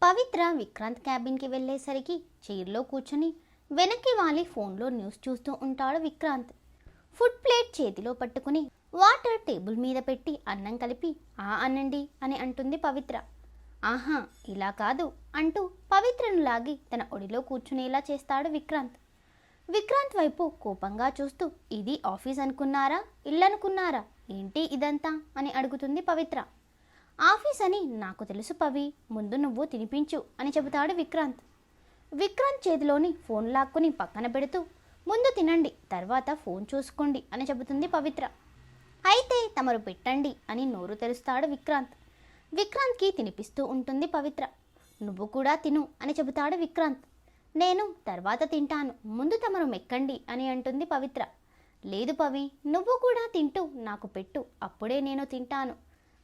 పవిత్ర విక్రాంత్ క్యాబిన్కి వెళ్ళేసరికి చైర్లో కూర్చొని వెనక్కి వాలి ఫోన్లో న్యూస్ చూస్తూ ఉంటాడు విక్రాంత్. ఫుడ్ ప్లేట్ చేతిలో పట్టుకుని వాటర్ టేబుల్ మీద పెట్టి అన్నం కలిపి అనండి అని అంటుంది పవిత్ర. ఆహా ఇలా కాదు అంటూ పవిత్రను లాగి తన ఒడిలో కూర్చునేలా చేస్తాడు విక్రాంత్. విక్రాంత్ వైపు కోపంగా చూస్తూ ఇది ఆఫీస్ అనుకున్నారా ఇల్లు అనుకున్నారా ఏంటి ఇదంతా అని అడుగుతుంది పవిత్ర. ఆఫీస్ అని నాకు తెలుసు పవి, ముందు నువ్వు తినిపించు అని చెబుతాడు విక్రాంత్. విక్రాంత్ చేతిలోని ఫోన్ లాక్కుని పక్కన పెడుతూ ముందు తినండి తర్వాత ఫోన్ చూసుకోండి అని చెబుతుంది పవిత్ర. అయితే తమరు పెట్టండి అని నోరు తెరుస్తాడు విక్రాంత్. విక్రాంత్కి తినిపిస్తూ ఉంటుంది పవిత్ర. నువ్వు కూడా తిను అని చెబుతాడు విక్రాంత్. నేను తర్వాత తింటాను, ముందు తమరు మెక్కండి అని అంటుంది పవిత్ర. లేదు పవి, నువ్వు కూడా తింటూ నాకు పెట్టు, అప్పుడే నేను తింటాను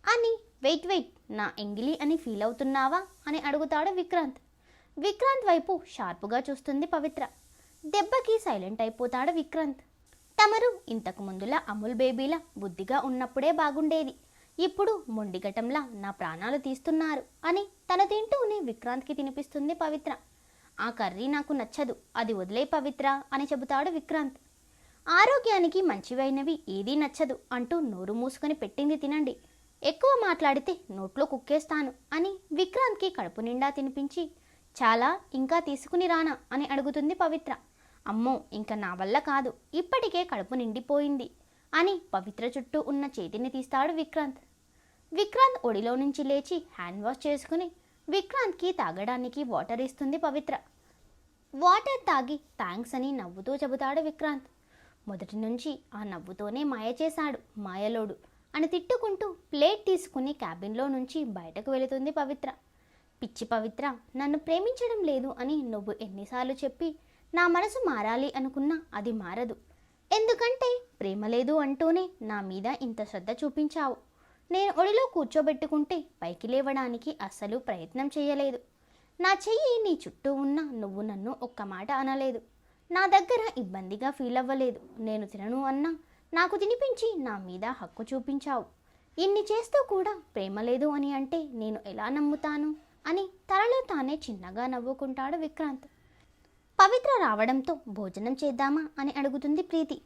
అని. వెయిట్ నా ఎంగిలి అని ఫీల్ అవుతున్నావా అని అడుగుతాడు విక్రాంత్. విక్రాంత్ వైపు షార్పుగా చూస్తుంది పవిత్ర. దెబ్బకి సైలెంట్ అయిపోతాడు విక్రాంత్. తమరు ఇంతకు ముందులా అమూల్ బేబీలా బుద్ధిగా ఉన్నప్పుడే బాగుండేది, ఇప్పుడు మొండిగటంలా నా ప్రాణాలు తీస్తున్నారు అని తన తింటూనే విక్రాంత్కి తినిపిస్తుంది పవిత్ర. ఆ కర్రీ నాకు నచ్చదు, అది వదిలే పవిత్ర అని చెబుతాడు విక్రాంత్. ఆరోగ్యానికి మంచివైనవి ఏదీ నచ్చదు అంటూ నోరు మూసుకొని పెట్టింది తినండి, ఎక్కువ మాట్లాడితే నోట్లో కుక్కేస్తాను అని విక్రాంత్కి కడుపు నిండా తినిపించి చాలా ఇంకా తీసుకుని రానా అని అడుగుతుంది పవిత్ర. అమ్మో ఇంకా నా వల్ల కాదు, ఇప్పటికే కడుపు నిండిపోయింది అని పవిత్ర చుట్టూ ఉన్న చేతిని తీస్తాడు విక్రాంత్. విక్రాంత్ ఒడిలో నుంచి లేచి హ్యాండ్ వాష్ చేసుకుని విక్రాంత్కి తాగడానికి వాటర్ ఇస్తుంది పవిత్ర. వాటర్ తాగి థ్యాంక్స్ అని నవ్వుతూ చెబుతాడు విక్రాంత్. మొదటి నుంచి ఆ నవ్వుతోనే మాయ చేశాడు మాయలోడు అని తిట్టుకుంటూ ప్లేట్ తీసుకుని క్యాబిన్లో నుంచి బయటకు వెళుతుంది పవిత్ర. పిచ్చి పవిత్ర, నన్ను ప్రేమించడం లేదు అని నువ్వు ఎన్నిసార్లు చెప్పి నా మనసు మారాలి అనుకున్నా అది మారదు. ఎందుకంటే ప్రేమ లేదు అంటూనే నా మీద ఇంత శ్రద్ధ చూపించావు. నేను ఒడిలో కూర్చోబెట్టుకుంటే పైకి లేవడానికి అస్సలు ప్రయత్నం చేయలేదు. నా చెయ్యి నీ చుట్టూ ఉన్నా నువ్వు నన్ను ఒక్క మాట అనలేదు. నా దగ్గర ఇబ్బందిగా ఫీల్ అవ్వలేదు. నేను తినను అన్నా నాకు తినిపించి నా మీద హక్కు చూపించావు. ఇన్ని చేస్తూ కూడా ప్రేమ లేదు అని అంటే నేను ఎలా నమ్ముతాను అని తనలో తానే చిన్నగా నవ్వుకుంటాడు విక్రాంత్. పవిత్ర రావడంతో భోజనం చేద్దామా అని అడుగుతుంది ప్రీతి.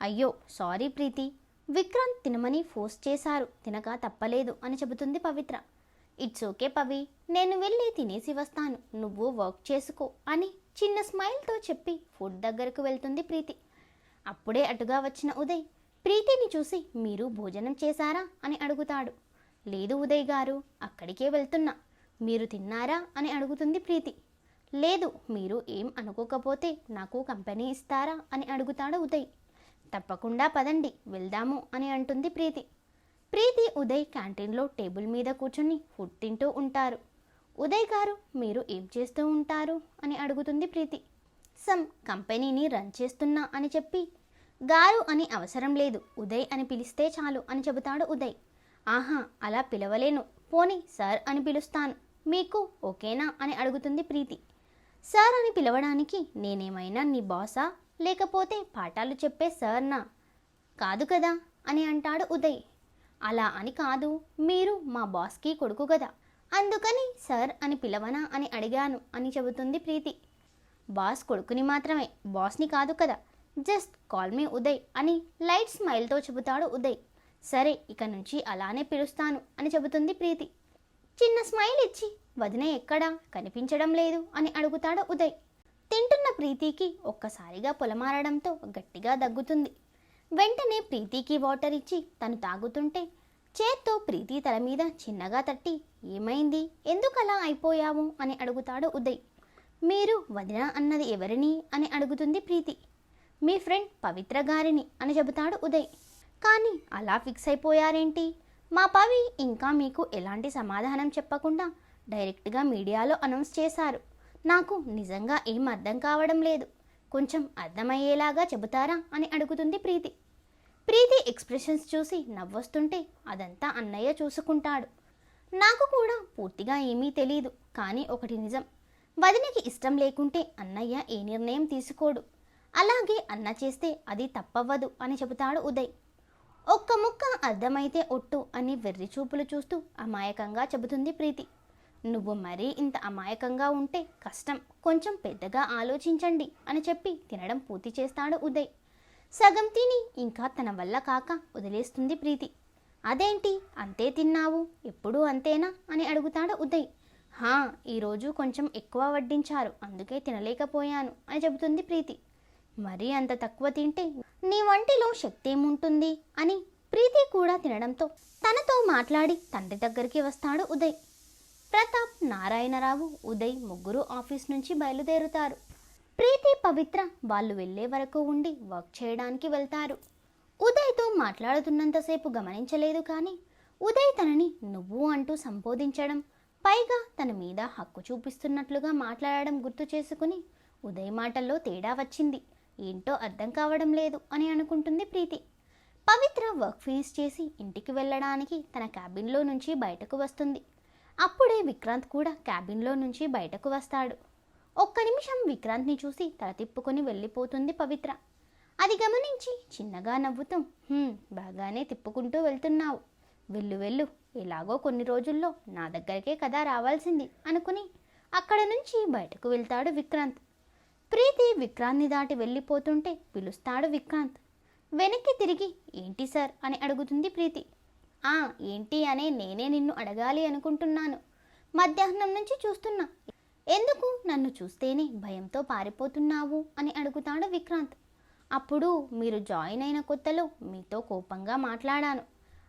అయ్యో సారీ ప్రీతి, విక్రాంత్ తినమని ఫోర్స్ చేశారు, తినక తప్పలేదు అని చెబుతుంది పవిత్ర. ఇట్స్ ఓకే పవి, నేను వెళ్ళి తినేసి వస్తాను, నువ్వు వర్క్ చేసుకో అని చిన్న స్మైల్తో చెప్పి ఫుడ్ దగ్గరకు వెళ్తుంది ప్రీతి. అప్పుడే అటుగా వచ్చిన ఉదయ్ ప్రీతిని చూసి మీరు భోజనం చేశారా అని అడుగుతాడు. లేదు ఉదయ్ గారు, అక్కడికే వెళ్తున్నా, మీరు తిన్నారా అని అడుగుతుంది ప్రీతి. లేదు, మీరు ఏం అనుకోకపోతే నాకు కంపెనీ ఇస్తారా అని అడుగుతాడు ఉదయ్. తప్పకుండా పదండి వెళ్దాము అని అంటుంది ప్రీతి. ప్రీతి ఉదయ్ క్యాంటీన్లో టేబుల్ మీద కూర్చొని ఫుడ్ తింటూ ఉంటారు. ఉదయ్ గారు మీరు ఏం చేస్తూ ఉంటారు అని అడుగుతుంది ప్రీతి. సమ్ కంపెనీని రన్ చేస్తున్నా అని చెప్పి గారు అని అవసరం లేదు, ఉదయ్ అని పిలిస్తే చాలు అని చెబుతాడు ఉదయ్. ఆహా అలా పిలవలేను, పోనీ సార్ అని పిలుస్తాను, మీకు ఓకేనా అని అడుగుతుంది ప్రీతి. సార్ అని పిలవడానికి నేనేమైనా నీ బాసా, లేకపోతే పాఠాలు చెప్పే సార్నా? కాదు కదా అని అంటాడు ఉదయ్. అలా అని కాదు, మీరు మా బాస్కి కొడుకు కదా, అందుకని సార్ అని పిలవనా అని అడిగాను అని చెబుతుంది ప్రీతి. బాస్ కొడుకుని మాత్రమే, బాస్ని కాదు కదా, జస్ట్ కాల్ మీ ఉదయ్ అని లైట్ స్మైల్తో చెబుతాడు ఉదయ్. సరే ఇక నుంచి అలానే పిలుస్తాను అని చెబుతుంది ప్రీతి. చిన్న స్మైల్ ఇచ్చి వదిన ఎక్కడా కనిపించడం లేదు అని అడుగుతాడు ఉదయ్. తింటున్న ప్రీతికి ఒక్కసారిగా పొలమారడంతో గట్టిగా దగ్గుతుంది. వెంటనే ప్రీతికి వాటర్ ఇచ్చి తను తాగుతుంటే చేత్తో ప్రీతి తల మీద చిన్నగా తట్టి ఏమైంది, ఎందుకలా అయిపోయావు అని అడుగుతాడు ఉదయ్. మీరు వదిన అన్నది ఎవరిని అని అడుగుతుంది ప్రీతి. మీ ఫ్రెండ్ పవిత్ర గారిని అని చెబుతాడు ఉదయ్. కానీ అలా ఫిక్స్ అయిపోయారేంటి? మా పవి ఇంకా మీకు ఎలాంటి సమాధానం చెప్పకుండా డైరెక్ట్గా మీడియాలో అనౌన్స్ చేశారు. నాకు నిజంగా ఏం అర్థం కావడం లేదు, కొంచెం అర్థమయ్యేలాగా చెబుతారా అని అడుగుతుంది ప్రీతి. ప్రీతి ఎక్స్ప్రెషన్స్ చూసి నవ్వొస్తుంటే అదంతా అన్నయ్య చూసుకుంటాడు. నాకు కూడా పూర్తిగా ఏమీ తెలీదు, కానీ ఒకటి నిజం, వదినకి ఇష్టం లేకుంటే అన్నయ్య ఏ నిర్ణయం తీసుకోడు, అలాగే అన్న చేస్తే అది తప్పవ్వదు అని చెబుతాడు ఉదయ్. ఒక్క ముక్క అర్థమైతే ఒట్టు అని వెర్రి చూపులు చూస్తూ అమాయకంగా చెబుతుంది ప్రీతి. నువ్వు మరీ ఇంత అమాయకంగా ఉంటే కష్టం, కొంచెం పెద్దగా ఆలోచించండి అని చెప్పి తినడం పూర్తి చేస్తాడు ఉదయ్. సగం తిని ఇంకా తన వల్ల కాక వదిలేస్తుంది ప్రీతి. అదేంటి అంతే తిన్నావు, ఎప్పుడూ అంతేనా అని అడుగుతాడు ఉదయ్. ఈరోజు కొంచెం ఎక్కువ వడ్డించారు, అందుకే తినలేకపోయాను అని చెబుతుంది ప్రీతి. మరీ అంత తక్కువ తింటే నీ వంటిలో శక్తి ఏముంటుంది అని ప్రీతి కూడా తినడంతో తనతో మాట్లాడి తండ్రి దగ్గరికి వస్తాడు ఉదయ్. ప్రతాప్, నారాయణరావు, ఉదయ్ ముగ్గురు ఆఫీస్ నుంచి బయలుదేరుతారు. ప్రీతి, పవిత్ర వాళ్ళు వెళ్ళే వరకు ఉండి వర్క్ చేయడానికి వెళ్తారు. ఉదయ్తో మాట్లాడుతున్నంతసేపు గమనించలేదు కానీ ఉదయ్ తనని నువ్వు అంటూ సంబోధించడం, పైగా తన మీద హక్కు చూపిస్తున్నట్లుగా మాట్లాడడం గుర్తు చేసుకుని ఉదయ్ మాటల్లో తేడా వచ్చింది, ఏంటో అర్థం కావడం లేదు అని అనుకుంటుంది ప్రీతి. పవిత్ర వర్క్ ఫినిష్ చేసి ఇంటికి వెళ్ళడానికి తన క్యాబిన్లో నుంచి బయటకు వస్తుంది. అప్పుడే విక్రాంత్ కూడా క్యాబిన్లో నుంచి బయటకు వస్తాడు. ఒక్క నిమిషం విక్రాంత్ని చూసి తల తిప్పుకొని వెళ్ళిపోతుంది పవిత్ర. అది గమనించి చిన్నగా నవ్వుతూ, బాగానే తిప్పుకుంటూ వెళ్తున్నావు, వెళ్ళు వెళ్ళు, ఎలాగో కొన్ని రోజుల్లో నా దగ్గరికే కదా రావాల్సింది అనుకుని అక్కడ నుంచి బయటకు వెళ్తాడు విక్రాంత్. ప్రీతి విక్రాంత్ని దాటి వెళ్ళిపోతుంటే పిలుస్తాడు విక్రాంత్. వెనక్కి తిరిగి ఏంటి సార్ అని అడుగుతుంది ప్రీతి. ఏంటి అనే నేనే నిన్ను అడగాలి అనుకుంటున్నాను, మధ్యాహ్నం నుంచి చూస్తున్నా, ఎందుకు నన్ను చూస్తేనే భయంతో పారిపోతున్నావు అని అడుగుతాడు విక్రాంత్. అప్పుడు మీరు జాయిన్ అయిన కొత్తలో మీతో కోపంగా మాట్లాడాను,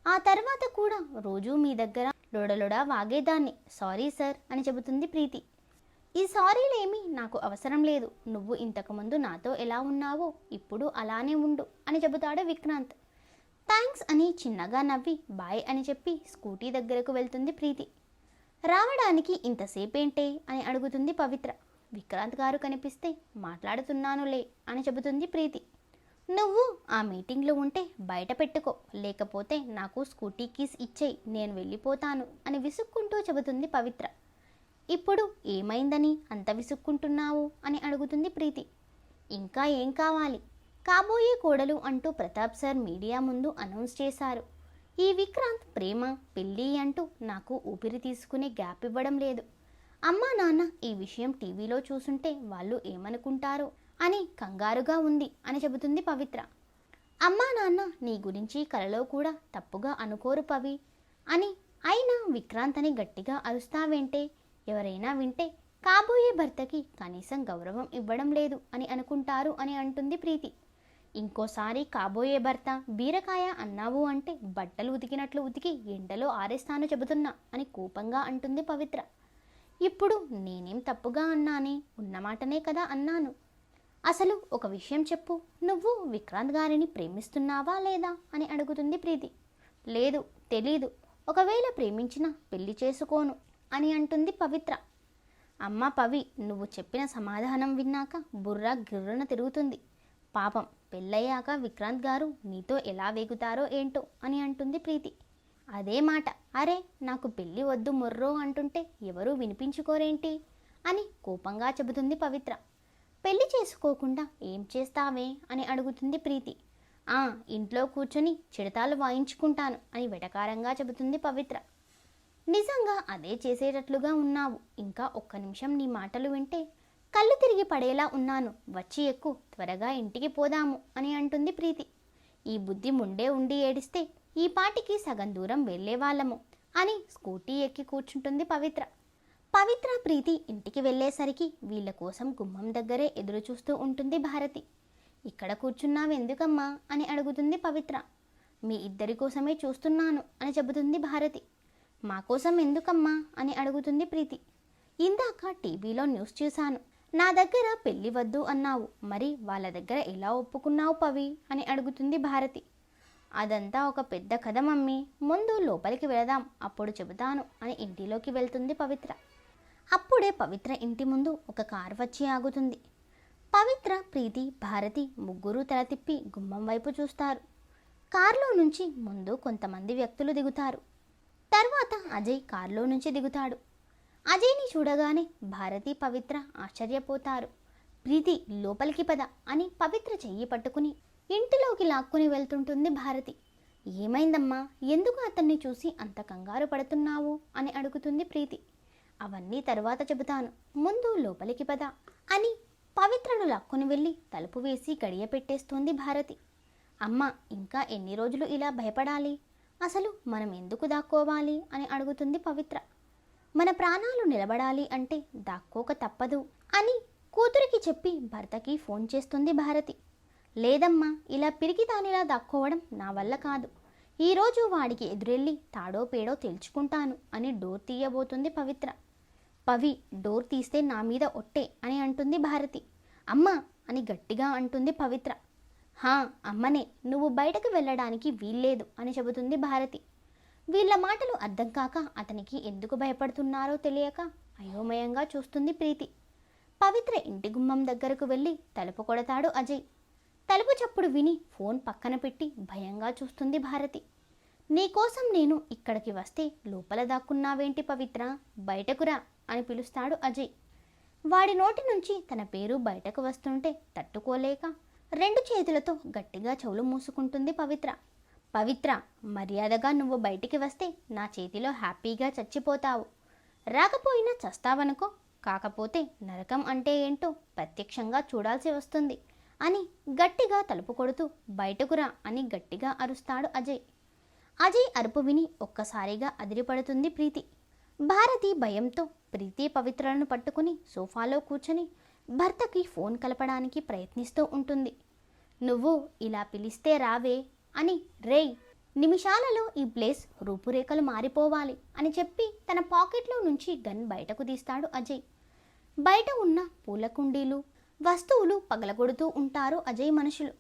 ఆ తర్వాత కూడా రోజూ మీ దగ్గర లొడలొడా వాగేదాన్ని, సారీ సార్ అని చెబుతుంది ప్రీతి. ఈ సారీలేమీ నాకు అవసరం లేదు, నువ్వు ఇంతకుముందు నాతో ఎలా ఉన్నావో ఇప్పుడు అలానే ఉండు అని చెబుతాడు విక్రాంత్. థ్యాంక్స్ అని చిన్నగా నవ్వి బాయ్ అని చెప్పి స్కూటీ దగ్గరకు వెళ్తుంది ప్రీతి. రావడానికి ఇంతసేపేంటే అని అడుగుతుంది పవిత్ర. విక్రాంత్ గారు కనిపిస్తే మాట్లాడుతున్నానులే అని చెబుతుంది ప్రీతి. నువ్వు ఆ మీటింగ్లో ఉంటే బయట పెట్టుకో, లేకపోతే నాకు స్కూటీ కీస్ ఇచ్చేయి, నేను వెళ్ళిపోతాను అని విసుక్కుంటూ చెబుతుంది పవిత్ర. ఇప్పుడు ఏమైందని అంత విసుక్కుంటున్నావు అని అడుగుతుంది ప్రీతి. ఇంకా ఏం కావాలి, కాబోయే కోడలు అంటూ ప్రతాప్ సార్ మీడియా ముందు అనౌన్స్ చేశారు. ఈ విక్రాంత్ ప్రేమ పెళ్ళి అంటూ నాకు ఊపిరి తీసుకునే గ్యాప్ ఇవ్వడం లేదు. అమ్మా నాన్న ఈ విషయం టీవీలో చూసుంటే వాళ్ళు ఏమనుకుంటారో అని కంగారుగా ఉంది అని చెబుతుంది పవిత్ర. అమ్మా నాన్న నీ గురించి కలలో కూడా తప్పుగా అనుకోరు పవి అని, అయినా విక్రాంత్ అని గట్టిగా అరుస్తావేంటే, ఎవరైనా వింటే కాబోయే భర్తకి కనీసం గౌరవం ఇవ్వడం లేదు అని అనుకుంటారు అని అంటుంది ప్రీతి. ఇంకోసారి కాబోయే భర్త బీరకాయ అన్నావు అంటే బట్టలు ఉతికినట్లు ఉతికి ఎండలో ఆరేస్తాను చెబుతున్నా అని కోపంగా అంటుంది పవిత్ర. ఇప్పుడు నేనేం తప్పుగా అన్నానే, ఉన్నమాటనే కదా అన్నాను. అసలు ఒక విషయం చెప్పు, నువ్వు విక్రాంత్ గారిని ప్రేమిస్తున్నావా లేదా అని అడుగుతుంది ప్రీతి. లేదు, తెలీదు, ఒకవేళ ప్రేమించినా పెళ్లి చేసుకోను అని అంటుంది పవిత్ర. అమ్మ పవి, నువ్వు చెప్పిన సమాధానం విన్నాక బుర్ర గిర్రున తిరుగుతుంది, పాపం పెళ్ళయ్యాక విక్రాంత్ గారు నీతో ఎలా వేగుతారో ఏంటో అని అంటుంది ప్రీతి. అదే మాట, అరే నాకు పెళ్ళి వద్దు మొర్రో అంటుంటే ఎవరూ వినిపించుకోరేంటి అని కోపంగా చెబుతుంది పవిత్ర. పెళ్లి చేసుకోకుండా ఏం చేస్తావే అని అడుగుతుంది ప్రీతి. ఇంట్లో కూర్చొని చిడతాలు వాయించుకుంటాను అని వెటకారంగా చెబుతుంది పవిత్ర. నిజంగా అదే చేసేటట్లుగా ఉన్నావు, ఇంకా ఒక్క నిమిషం నీ మాటలు వింటే కళ్ళు తిరిగి పడేలా ఉన్నాను, వచ్చి ఎక్కు, త్వరగా ఇంటికి పోదాము అని అంటుంది ప్రీతి. ఈ బుద్ధి ముండే ఉండి ఏడిస్తే ఈ పాటికి సగం దూరం వెళ్ళేవాళ్ళము అని స్కూటీ ఎక్కి కూర్చుంటుంది పవిత్ర. పవిత్ర ప్రీతి ఇంటికి వెళ్ళేసరికి వీళ్ళ కోసం గుమ్మం దగ్గరే ఎదురు చూస్తూ ఉంటుంది భారతి. ఇక్కడ కూర్చున్నావెందుకమ్మా అని అడుగుతుంది పవిత్ర. మీ ఇద్దరి కోసమే చూస్తున్నాను అని చెబుతుంది భారతి. మా కోసం ఎందుకమ్మా అని అడుగుతుంది ప్రీతి. ఇందాక టీవీలో న్యూస్ చూశాను, నా దగ్గర పెళ్ళి వద్దు అన్నావు, మరి వాళ్ళ దగ్గర ఎలా ఒప్పుకున్నావు పవి అని అడుగుతుంది భారతి. అదంతా ఒక పెద్ద కథ మమ్మీ, ముందు లోపలికి వెళదాం, అప్పుడు చెబుతాను అని ఇంటిలోకి వెళ్తుంది పవిత్ర. అప్పుడే పవిత్ర ఇంటి ముందు ఒక కారు వచ్చి ఆగుతుంది. పవిత్ర, ప్రీతి, భారతి ముగ్గురు తల తిప్పి గుమ్మం వైపు చూస్తారు. కారులో నుంచి ముందు కొంతమంది వ్యక్తులు దిగుతారు. తర్వాత అజయ్ కారులో నుంచి దిగుతాడు. అజయ్ని చూడగానే భారతి, పవిత్ర ఆశ్చర్యపోతారు. ప్రీతి లోపలికి పద అని పవిత్ర చెయ్యి పట్టుకుని ఇంటిలోకి లాక్కుని వెళ్తుంటుంది భారతి. ఏమైందమ్మా, ఎందుకు అతన్ని చూసి అంత కంగారు పడుతున్నావు అని అడుగుతుంది ప్రీతి. అవన్నీ తరువాత చెబుతాను, ముందు లోపలికి పద అని పవిత్రను లాక్కొని వెళ్ళి తలుపు వేసి గడియ పెట్టేస్తోంది భారతి. అమ్మ, ఇంకా ఎన్ని రోజులు ఇలా భయపడాలి? అసలు మనం ఎందుకు దాక్కోవాలి అని అడుగుతుంది పవిత్ర. మన ప్రాణాలు నిలబడాలి అంటే దాక్కోక తప్పదు అని కూతురికి చెప్పి భర్తకి ఫోన్ చేస్తుంది భారతి. లేదమ్మా, ఇలా పిరికిదానిలా దాక్కోవడం నా వల్ల కాదు. ఈరోజు వాడికి ఎదురెళ్ళి తాడో పేడో తేల్చుకుంటాను అని డోర్ తీయబోతుంది పవిత్ర. పవి, డోర్ తీస్తే నా మీద ఒట్టే అని అంటుంది భారతి. అమ్మ అని గట్టిగా అంటుంది పవిత్ర. హా, అమ్మనే, నువ్వు బయటకు వెళ్ళడానికి వీల్లేదు అని చెబుతుంది భారతి. వీళ్ళ మాటలు అర్థం కాక అతనికి ఎందుకు భయపడుతున్నారో తెలియక అయోమయంగా చూస్తుంది ప్రీతి. పవిత్ర ఇంటి గుమ్మం దగ్గరకు వెళ్ళి తలుపు కొడతాడు అజయ్. తలుపు చప్పుడు విని ఫోన్ పక్కన పెట్టి భయంగా చూస్తుంది భారతి. నీకోసం నేను ఇక్కడికి వస్తే లోపల దాక్కున్నావేంటి పవిత్ర, బయటకురా అని పిలుస్తాడు అజయ్. వాడి నోటి నుంచి తన పేరు బయటకు వస్తుంటే తట్టుకోలేక 2 చేతులతో గట్టిగా చెవులు మూసుకుంటుంది పవిత్ర. పవిత్ర, మర్యాదగా నువ్వు బయటికి వస్తే నా చేతిలో హ్యాపీగా చచ్చిపోతావు. రాకపోయినా చస్తావనుకో, కాకపోతే నరకం అంటే ఏంటో ప్రత్యక్షంగా చూడాల్సి వస్తుంది అని గట్టిగా తలుపు కొడుతూ బయటకురా అని గట్టిగా అరుస్తాడు అజయ్. అజయ్ అరుపు విని ఒక్కసారిగా అదిరిపడుతుంది ప్రీతి. భారతి భయంతో ప్రీతి పవిత్రలను పట్టుకుని సోఫాలో కూర్చొని భర్తకి ఫోన్ కలపడానికి ప్రయత్నిస్తూ ఉంటుంది. నువ్వు ఇలా పిలిస్తే రావే అని, రేయ్, నిమిషాలలో ఈ ప్లేస్ రూపురేఖలు మారిపోవాలి అని చెప్పి తన పాకెట్లో నుంచి గన్ బయటకు తీస్తాడు అజయ్. బయట ఉన్న పూల కుండీలు, వస్తువులు పగలగొడుతూ ఉంటారు అజయ్ మనుషులు.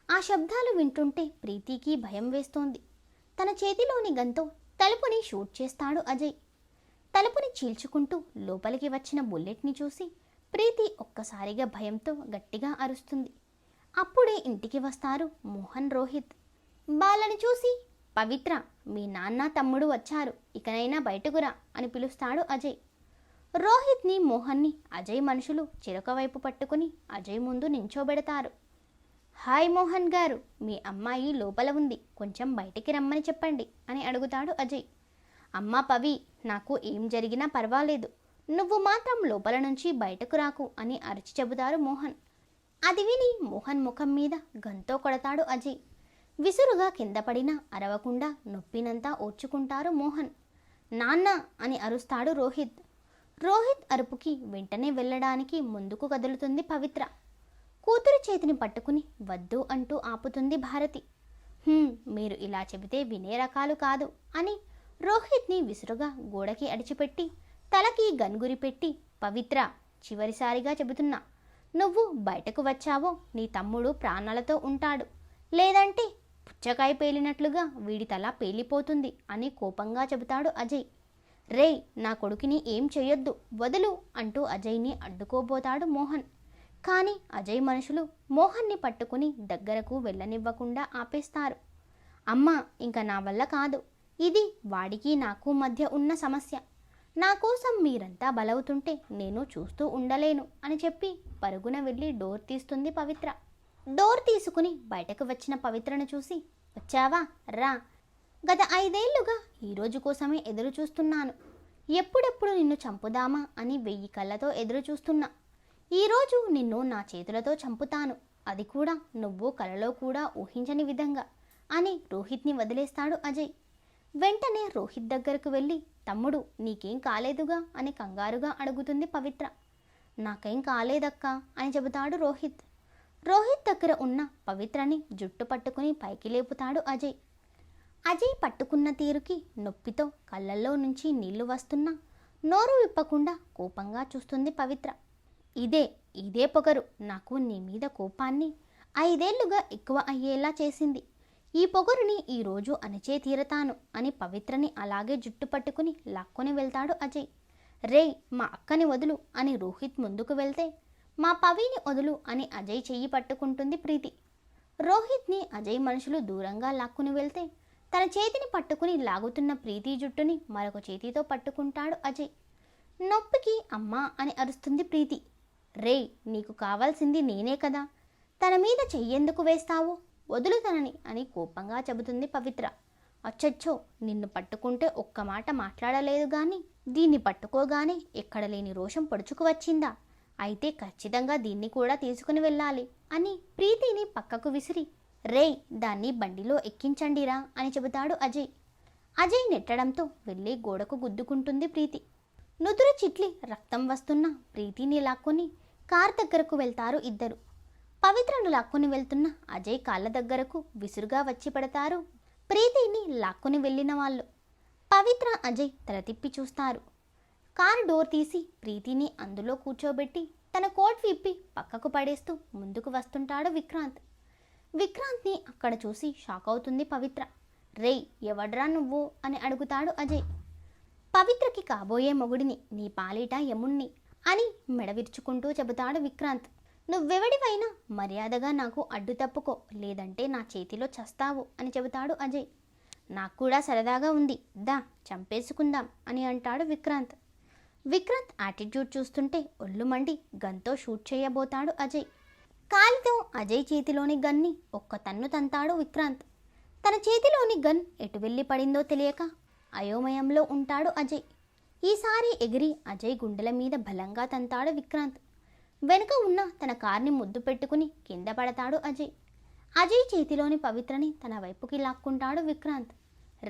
ఆ శబ్దాలు వింటుంటే ప్రీతికి భయం వేస్తోంది. తన చేతిలోని గన్తో తలుపుని షూట్ చేస్తాడు అజయ్. తలుపుని చీల్చుకుంటూ లోపలికి వచ్చిన బుల్లెట్ని చూసి ప్రీతి ఒక్కసారిగా భయంతో గట్టిగా అరుస్తుంది. అప్పుడే ఇంటికి వస్తారు మోహన్, రోహిత్. వాళ్ళని చూసి, పవిత్ర, మీ నాన్న తమ్ముడు వచ్చారు, ఇకనైనా బయటకురా అని పిలుస్తాడు అజయ్. రోహిత్ని, మోహన్ని అజయ్ మనుషులు చిరక వైపు పట్టుకుని అజయ్ ముందు నించోబెడతారు. హాయ్ మోహన్ గారు, మీ అమ్మాయి లోపల ఉంది, కొంచెం బయటికి రమ్మని చెప్పండి అని అడుగుతాడు అజయ్. అమ్మా పవి, నాకు ఏం జరిగినా పర్వాలేదు, నువ్వు మాత్రం లోపల నుంచి బయటకు రాకు అని అరిచి చెబుతారు మోహన్. అది విని మోహన్ ముఖం మీద గన్తో కొడతాడు అజయ్. విసురుగా కింద పడినా అరవకుండా నొప్పినంతా ఓర్చుకుంటారు మోహన్. నాన్న అని అరుస్తాడు రోహిత్. రోహిత్ అరుపుకి వెంటనే వెళ్ళడానికి ముందుకు కదులుతుంది పవిత్ర. కూతురు చేతిని పట్టుకుని వద్దు అంటూ ఆపుతుంది భారతి. మీరు ఇలా చెబితే వినే రకాలు కాదు అని రోహిత్ని విసురుగా గోడకి అడిచిపెట్టి తలకి గన్గురి పెట్టి, పవిత్ర, చివరిసారిగా చెబుతున్నా, నువ్వు బయటకు వచ్చావో నీ తమ్ముడు ప్రాణాలతో ఉంటాడు, లేదంటే పుచ్చకాయ పేలినట్లుగా వీడి తల పేలిపోతుంది అని కోపంగా చెబుతాడు అజయ్. రేయ్, నా కొడుకుని ఏం చెయ్యొద్దు, వదులు అంటూ అజయ్ని అడ్డుకోబోతాడు మోహన్. కానీ అజయ్ మనుషులు మోహన్ని పట్టుకుని దగ్గరకు వెళ్ళనివ్వకుండా ఆపేస్తారు. అమ్మా, ఇంకా నా వల్ల కాదు, ఇది వాడికి నాకు మధ్య ఉన్న సమస్య, నా కోసం మీరంతా బలవుతుంటే నేను చూస్తూ ఉండలేను అని చెప్పి పరుగున వెళ్ళి డోర్ తీస్తుంది పవిత్ర. డోర్ తీసుకుని బయటకు వచ్చిన పవిత్రను చూసి, వచ్చావా, రా, గత 5 ఏళ్లుగా ఈరోజు కోసమే ఎదురు చూస్తున్నాను, ఎప్పుడెప్పుడు నిన్ను చంపుదామా అని 1000 కళ్ళతో ఎదురు చూస్తున్నా. ఈరోజు నిన్ను నా చేతులతో చంపుతాను, అది కూడా నువ్వు కలలో కూడా ఊహించని విధంగా అని రోహిత్ని వదిలేస్తాడు అజయ్. వెంటనే రోహిత్ దగ్గరకు వెళ్ళి, తమ్ముడు, నీకేం కాలేదుగా అని కంగారుగా అడుగుతుంది పవిత్ర. నాకేం కాలేదక్కా అని చెబుతాడు రోహిత్. రోహిత్ దగ్గర ఉన్న పవిత్రని జుట్టు పట్టుకుని పైకి లేపుతాడు అజయ్. అజయ్ పట్టుకున్న తీరుకి నొప్పితో కళ్ళల్లో నుంచి నీళ్లు వస్తున్నా నోరు విప్పకుండా కోపంగా చూస్తుంది పవిత్ర. ఇదే పొగరు నాకు నీ మీద కోపాన్ని 5 ఏళ్లుగా ఎక్కువ అయ్యేలా చేసింది. ఈ పొగరుని ఈరోజు అణచే తీరతాను అని పవిత్రని అలాగే జుట్టు పట్టుకుని లాక్కొని వెళ్తాడు అజయ్. రేయ్, మా అక్కని వదులు అని రోహిత్ ముందుకు వెళ్తే, మా పవిని వదులు అని అజయ్ చెయ్యి పట్టుకుంటుంది ప్రీతి. రోహిత్ని అజయ్ మనుషులు దూరంగా లాక్కుని వెళ్తే తన చేతిని పట్టుకుని లాగుతున్న ప్రీతి జుట్టుని మరొక చేతితో పట్టుకుంటాడు అజయ్. నొప్పికి అమ్మా అని అరుస్తుంది ప్రీతి. రేయ్, నీకు కావాల్సింది నేనే కదా, తన మీద చెయ్యెందుకు వేస్తావు, వదులు తనని అని కోపంగా చెబుతుంది పవిత్ర. అచ్చచ్చో, నిన్ను పట్టుకుంటే ఒక్క మాట మాట్లాడలేదు గాని దీన్ని పట్టుకోగానే ఎక్కడ లేని రోషం పొడుచుకు వచ్చిందా, అయితే ఖచ్చితంగా దీన్ని కూడా తీసుకుని వెళ్ళాలి అని ప్రీతిని పక్కకు విసిరి, రేయ్ దాన్ని బండిలో ఎక్కించండిరా అని చెబుతాడు అజయ్. అజయ్ నెట్టడంతో వెళ్ళి గోడకు గుద్దుకుంటుంది ప్రీతి. నుదురు చిట్లి రక్తం వస్తున్న ప్రీతిని లాక్కొని కార్ దగ్గరకు వెళ్తారు ఇద్దరు. పవిత్రను లాక్కొని వెళ్తున్న అజయ్ కాళ్ళ దగ్గరకు విసురుగా వచ్చి పడతారు ప్రీతిని లాక్కొని వెళ్ళిన వాళ్ళు. పవిత్ర అజయ్ తల తిప్పి చూస్తారు. కారు డోర్ తీసి ప్రీతిని అందులో కూర్చోబెట్టి తన కోట్ విప్పి పక్కకు పడేస్తూ ముందుకు వస్తుంటాడు విక్రాంత్. విక్రాంత్ని అక్కడ చూసి షాక్ అవుతుంది పవిత్ర. రేయ్ ఎవడ్రా నువ్వు అని అడుగుతాడు అజయ్. పవిత్రకి కాబోయే మొగుడిని, నీ పాలిట యముణ్ణి అని మెడ విరుచుకుంటూ చెబుతాడు విక్రాంత్. నువ్వెవడివైనా మర్యాదగా నాకు అడ్డు తప్పుకో, లేదంటే నా చేతిలో చస్తావు అని చెబుతాడు అజయ్. నాకు కూడా సరదాగా ఉంది, దా చంపేసుకుందాం అని అంటాడు విక్రాంత్. విక్రాంత్ యాటిట్యూడ్ చూస్తుంటే ఒళ్ళు మండి గన్తో షూట్ చేయబోతాడు అజయ్. కాలితో అజయ్ చేతిలోని గన్ని ఒక్క తన్ను తంతాడు విక్రాంత్. తన చేతిలోని గన్ ఎటు వెళ్ళి పడిందో తెలియక అయోమయంలో ఉంటాడు అజయ్. ఈసారి ఎగిరి అజయ్ గుండెల మీద బలంగా తంతాడు విక్రాంత్. వెనుక ఉన్న తన కార్ని ముద్దు పెట్టుకుని కింద పడతాడు అజయ్. అజయ్ చేతిలోని పవిత్రని తన వైపుకి లాక్కుంటాడు విక్రాంత్.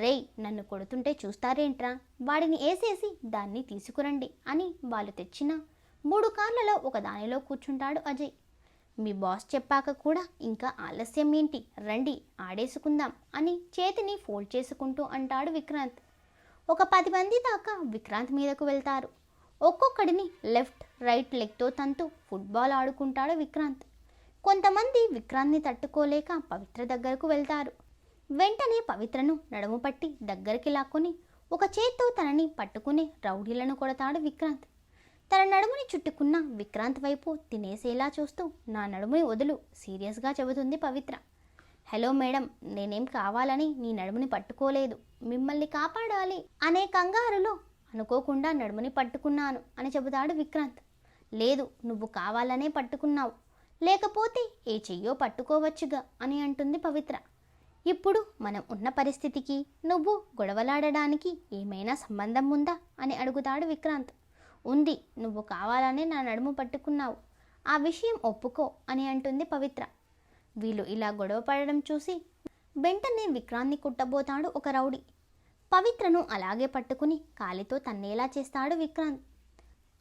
రేయ్ నన్ను కొడుతుంటే చూస్తారేంట్రా, వాడిని వేసేసి దాన్ని తీసుకురండి అని వాళ్ళు తెచ్చిన 3 కార్లలో ఒక దానిలో కూర్చుంటాడు అజయ్. మీ బాస్ చెప్పాక కూడా ఇంకా ఆలస్యం ఏంటి, రండి ఆడేసుకుందాం అని చేతిని ఫోల్డ్ చేసుకుంటూ అంటాడు విక్రాంత్. ఒక 10 మంది దాకా విక్రాంత్ మీదకు వెళ్తారు. ఒక్కొక్కడిని లెఫ్ట్ రైట్ లెగ్తో తంతూ ఫుట్బాల్ ఆడుకుంటాడు విక్రాంత్. కొంతమంది విక్రాంత్ని తట్టుకోలేక పవిత్ర దగ్గరకు వెళ్తారు. వెంటనే పవిత్రను నడుము పట్టి దగ్గరికి లాక్కొని ఒక చేత్తో తనని పట్టుకుని రౌడీలను కొడతాడు విక్రాంత్. తన నడుముని చుట్టుకున్న విక్రాంత్ వైపు తినేసేలా చూస్తూ, నా నడుముని వదులు సీరియస్గా చెబుతుంది పవిత్ర. హలో మేడం, నేనేం కావాలని నీ నడుముని పట్టుకోలేదు, మిమ్మల్ని కాపాడాలి అనే కంగారులో అనుకోకుండా నడుముని పట్టుకున్నాను అని చెబుతాడు విక్రాంత్. లేదు, నువ్వు కావాలనే పట్టుకున్నావు, లేకపోతే ఏ చెయ్యో పట్టుకోవచ్చుగా అని అంటుంది పవిత్ర. ఇప్పుడు మనం ఉన్న పరిస్థితికి నువ్వు గొడవలాడడానికి ఏమైనా సంబంధం ఉందా అని అడుగుతాడు విక్రాంత్. ఉంది, నువ్వు కావాలనే నా నడుము పట్టుకున్నావు, ఆ విషయం ఒప్పుకో అని అంటుంది పవిత్ర. వీళ్ళు ఇలా గొడవ పడడం చూసి వెంటనే విక్రాంత్ని కుట్టబోతాడు ఒక రౌడీ. పవిత్రను అలాగే పట్టుకుని కాలితో తన్నేలా చేస్తాడు విక్రాంత్.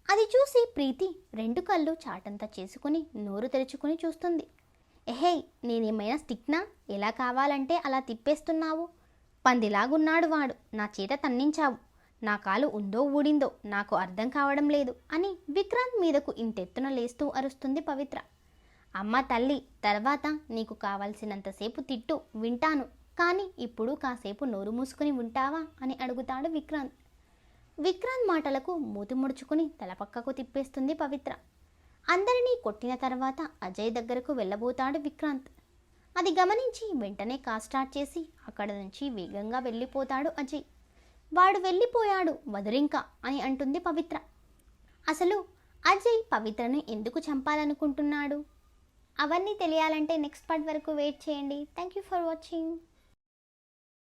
అది చూసి ప్రీతి 2 కళ్ళు చాటంతా చేసుకుని నోరు తెరుచుకుని చూస్తుంది. ఎహే, నేనేమైనా స్టిక్నా, ఎలా కావాలంటే అలా తిప్పేస్తున్నావు, పందిలాగున్నాడు వాడు, నా చేత తన్నించావు, నా కాలు ఉందో ఊడిందో నాకు అర్థం కావడం లేదు అని విక్రాంత్ మీదకు ఇంతెత్తున లేస్తూ అరుస్తుంది పవిత్ర. అమ్మ తల్లి, తర్వాత నీకు కావాల్సినంతసేపు తిట్టు, వింటాను, కానీ ఇప్పుడు కాసేపు నోరు మూసుకుని ఉంటావా అని అడుగుతాడు విక్రాంత్. విక్రాంత్ మాటలకు మూతి ముడుచుకుని తలపక్కకు తిప్పేస్తుంది పవిత్ర. అందరినీ కొట్టిన తర్వాత అజయ్ దగ్గరకు వెళ్ళబోతాడు విక్రాంత్. అది గమనించి వెంటనే కార్ స్టార్ట్ చేసి అక్కడ నుంచి వేగంగా వెళ్ళిపోతాడు అజయ్. వాడు వెళ్ళిపోయాడు, వదురింకా అని అంటుంది పవిత్ర. అసలు అజయ్ పవిత్రను ఎందుకు చంపాలనుకుంటున్నాడు? అవన్నీ తెలియాలంటే నెక్స్ట్ పార్ట్ వరకు వెయిట్ చేయండి. Thank you for watching.